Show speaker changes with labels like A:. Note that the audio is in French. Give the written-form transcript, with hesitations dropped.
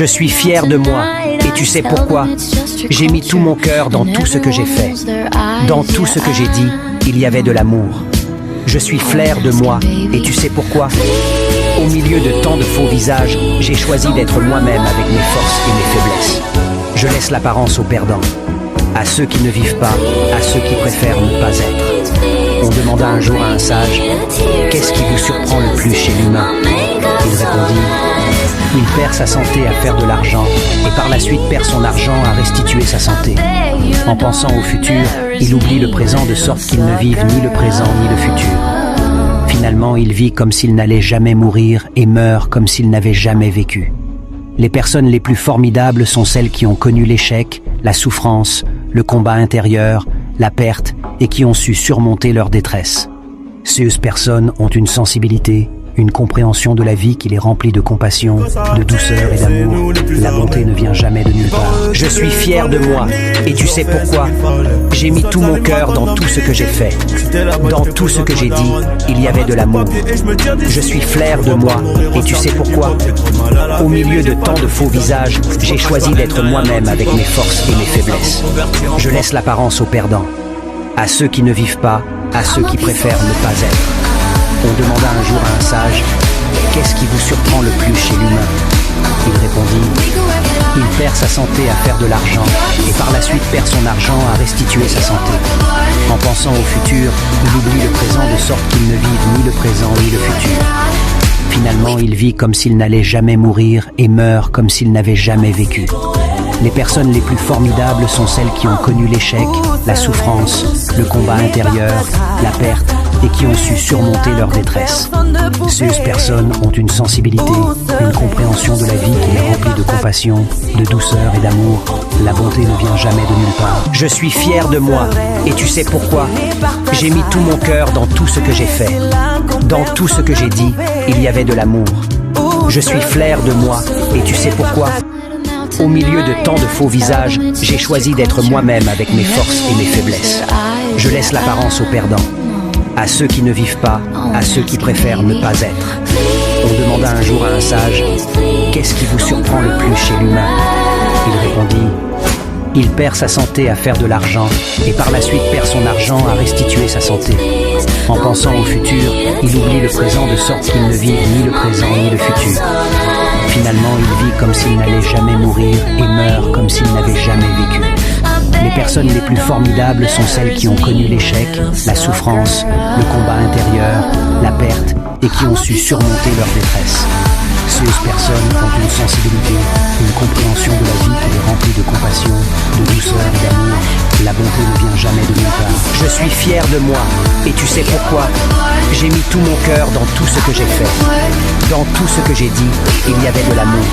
A: Je suis fier de moi, et tu sais pourquoi? J'ai mis tout mon cœur dans tout ce que j'ai fait. Dans tout ce que j'ai dit, il y avait de l'amour. Je suis fier de moi, et tu sais pourquoi? Au milieu de tant de faux visages, j'ai choisi d'être moi-même avec mes forces et mes faiblesses. Je laisse l'apparence aux perdants, à ceux qui ne vivent pas, à ceux qui préfèrent ne pas être. On demanda un jour à un sage, « Qu'est-ce qui vous surprend le plus chez l'humain ?» Il répondit, « Il perd sa santé à faire de l'argent, et par la suite perd son argent à restituer sa santé. En pensant au futur, il oublie le présent de sorte qu'il ne vive ni le présent ni le futur. Finalement, il vit comme s'il n'allait jamais mourir et meurt comme s'il n'avait jamais vécu. Les personnes les plus formidables sont celles qui ont connu l'échec, la souffrance, le combat intérieur, la perte et qui ont su surmonter leur détresse. Ces personnes ont une sensibilité, une compréhension de la vie qui les remplit de compassion, de douceur et d'amour. La bonté ne vient jamais de nulle part. Je suis fier de moi, et tu sais pourquoi? J'ai mis tout mon cœur dans tout ce que j'ai fait. Dans tout ce que j'ai dit, il y avait de l'amour. Je suis fier de moi, et tu sais pourquoi? Au milieu de tant de faux visages, j'ai choisi d'être moi-même avec mes forces et mes faiblesses. Je laisse l'apparence aux perdants, à ceux qui ne vivent pas, à ceux qui préfèrent ne pas être. On demanda un jour à un sage, « Qu'est-ce qui vous surprend le plus chez l'humain ?» Il répondit, « Il perd sa santé à faire de l'argent, et par la suite perd son argent à restituer sa santé. En pensant au futur, il oublie le présent de sorte qu'il ne vive ni le présent ni le futur. Finalement, il vit comme s'il n'allait jamais mourir et meurt comme s'il n'avait jamais vécu. Les personnes les plus formidables sont celles qui ont connu l'échec, la souffrance, le combat intérieur, la perte, et qui ont su surmonter leur détresse. Ces personnes ont une sensibilité, une compréhension de la vie qui les remplit de compassion, de douceur et d'amour. La bonté ne vient jamais de nulle part. Je suis fier de moi, et tu sais pourquoi? J'ai mis tout mon cœur dans tout ce que j'ai fait. Dans tout ce que j'ai dit, il y avait de l'amour. Je suis fier de moi, et tu sais pourquoi? Au milieu de tant de faux visages, j'ai choisi d'être moi-même avec mes forces et mes faiblesses. Je laisse l'apparence aux perdants, à ceux qui ne vivent pas, à ceux qui préfèrent ne pas être. On demanda un jour à un sage, « Qu'est-ce qui vous surprend le plus chez l'humain ?» Il répondit, « Il perd sa santé à faire de l'argent, et par la suite perd son argent à restituer sa santé. En pensant au futur, il oublie le présent de sorte qu'il ne vive ni le présent ni le futur. Finalement, il vit comme s'il n'allait jamais mourir et meurt comme s'il n'avait jamais vécu. Les personnes les plus formidables sont celles qui ont connu l'échec, la souffrance, le combat intérieur, la perte et qui ont su surmonter leur détresse. Ces personnes ont une sensibilité, une compréhension de la vie qui les remplit de compassion, de douceur et d'amour. La bonté ne vient jamais de nulle part. Je suis fier de moi, et tu sais pourquoi? J'ai mis tout mon cœur dans tout ce que j'ai fait. Dans tout ce que j'ai dit, il y avait de l'amour.